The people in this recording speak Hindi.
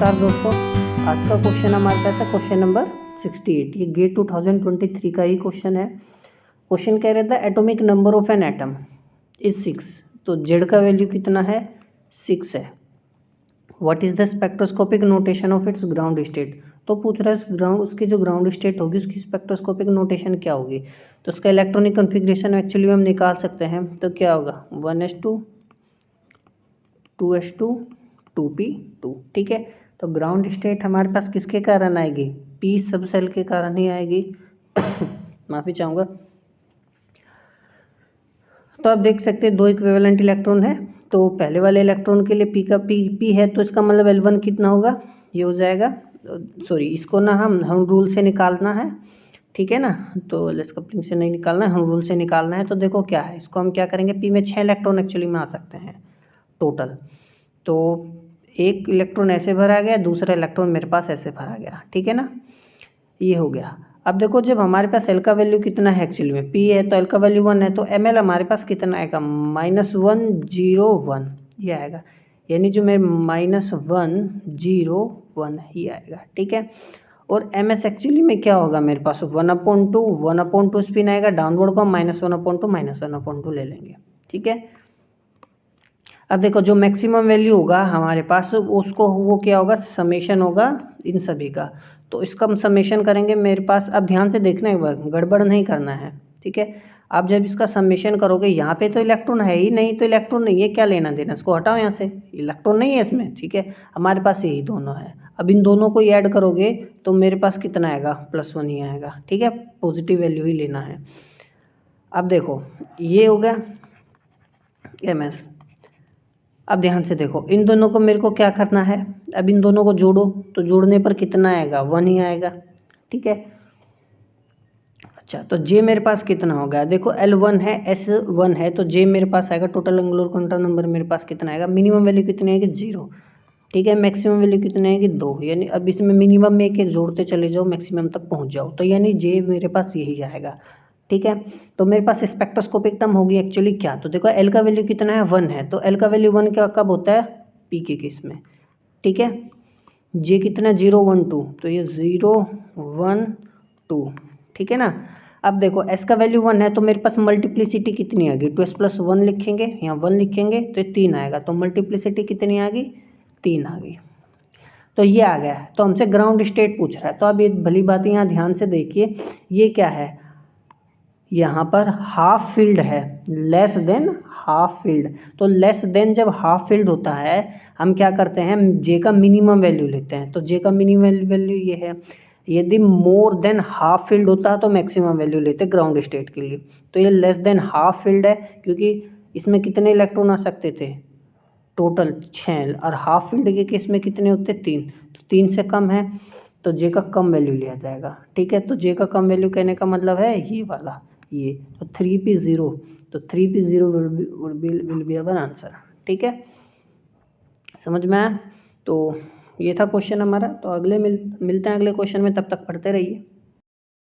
नमस्कार दोस्तों, आज का क्वेश्चन हमारे पास है क्वेश्चन नंबर 68। ये गेट 2023 का ही क्वेश्चन है। क्वेश्चन कह रहा था atomic number of an atom is 6। तो जेड का वैल्यू कितना है? 6 है। What is the spectroscopic notation of its ground state? तो पूछ रहा है ग्राउंड, उसकी जो ग्राउंड स्टेट होगी उसकी स्पेक्ट्रोस्कोपिक नोटेशन क्या होगी। तो उसका इलेक्ट्रॉनिक कन्फिग्रेशन एक्चुअली हम निकाल सकते हैं। तो क्या होगा? 1s2 2s2 2p2। ठीक है। तो ग्राउंड स्टेट हमारे पास किसके कारण आएगी? पी सब सेल के कारण ही आएगी। माफ़ी चाहूँगा। तो आप देख सकते हैं दो इक्विवेलेंट इलेक्ट्रॉन है। तो पहले वाले इलेक्ट्रॉन के लिए पी का पी है, तो इसका मतलब L1 कितना होगा? ये हो जाएगा, सॉरी इसको ना हम रूल से निकालना है। ठीक है ना, तो लेस कपलिंग से नहीं निकालना है, हम रूल से निकालना है। तो देखो क्या है, इसको हम क्या करेंगे, पी में 6 इलेक्ट्रॉन एक्चुअली में आ सकते हैं टोटल। तो एक इलेक्ट्रॉन ऐसे भरा गया, दूसरा इलेक्ट्रॉन मेरे पास ऐसे भरा गया। ठीक है ना, ये हो गया। अब देखो जब हमारे पास एल का वैल्यू कितना है, एक्चुअली में पी है तो एल का वैल्यू 1 है, तो एम एल हमारे पास कितना आएगा? -101 ये आएगा, यानी जो मेरे -101 ही आएगा। ठीक है। और एम एस एक्चुअली में क्या होगा मेरे पास? 1/2 स्पिन आएगा, डाउनवर्ड को हम -1/2 ले लेंगे। ठीक है। अब देखो जो मैक्सिमम वैल्यू होगा हमारे पास उसको वो क्या होगा? समेशन होगा इन सभी का। तो इसका हम समेशन करेंगे मेरे पास। अब ध्यान से देखना एक बार, गड़बड़ नहीं करना है। ठीक है। आप जब इसका समेशन करोगे, यहाँ पे तो इलेक्ट्रॉन है ही नहीं, तो इलेक्ट्रॉन नहीं है, क्या लेना देना, इसको हटाओ यहाँ से, इलेक्ट्रॉन नहीं है इसमें। ठीक है, हमारे पास यही दोनों है। अब इन दोनों को ऐड करोगे तो मेरे पास कितना आएगा? +1 ही आएगा। ठीक है, पॉजिटिव वैल्यू ही लेना है। अब देखो ये हो गया MS। अब ध्यान से देखो, इन दोनों को मेरे को क्या करना है? अब इन दोनों को जोड़ो, तो जोड़ने पर कितना आएगा? 1 ही आएगा। ठीक है। अच्छा, तो J मेरे पास कितना हो गया? देखो L1 है, S1 है, तो J मेरे पास आएगा, टोटल एंगुलर क्वांटम नंबर मेरे पास कितना आएगा? मिनिमम वैल्यू कितनी आएगी? 0। ठीक है, मैक्सिमम वैल्यू कितनी आएगी? 2। यानी अब इसमें मिनिमम में एक जोड़ते चले जाओ, मैक्सिमम तक पहुँच जाओ, तो यानी J मेरे पास यही आएगा। ठीक है। तो मेरे पास स्पेक्ट्रोस्कोपिक टर्म होगी एक्चुअली क्या? तो देखो एल का वैल्यू कितना है? 1 है, तो एल का वैल्यू 1 क्या कब होता है? पी के केस में। ठीक है। जे कितना? 0 1 2, तो ये 0 1 2। ठीक है ना। अब देखो एस का वैल्यू 1 है, तो मेरे पास मल्टीप्लिसिटी कितनी आ गई? 2s+1 लिखेंगे, यहाँ 1 लिखेंगे तो ये 3 आएगा, तो मल्टीप्लिसिटी कितनी आ गई? 3 आ गई। तो ये आ गया। तो हमसे ग्राउंड स्टेट पूछ रहा है, तो अब ये भली बात यहाँ ध्यान से देखिए, ये क्या है? यहाँ पर हाफ फील्ड है, लेस देन हाफ फील्ड। तो लेस देन जब हाफ फील्ड होता है, हम क्या करते हैं? जे का मिनिमम वैल्यू लेते हैं। तो जे का मिनिमम वैल्यू ये है। यदि मोर देन हाफ फील्ड होता है तो मैक्सिमम वैल्यू लेते ग्राउंड स्टेट के लिए। तो ये लेस देन हाफ फील्ड है, क्योंकि इसमें कितने इलेक्ट्रॉन आ सकते थे? टोटल 6, और हाफ फील्ड के केस में कितने होते? 3। तो 3 से कम है, तो जे का कम वैल्यू लिया जाएगा। ठीक है, तो जे का कम वैल्यू कहने का मतलब है ये वाला, ये। तो 3p0, तो 3p0 will be our answer. ठीक है, समझ में आया? तो ये था क्वेश्चन हमारा। तो अगले मिलते हैं अगले क्वेश्चन में, तब तक पढ़ते रहिए।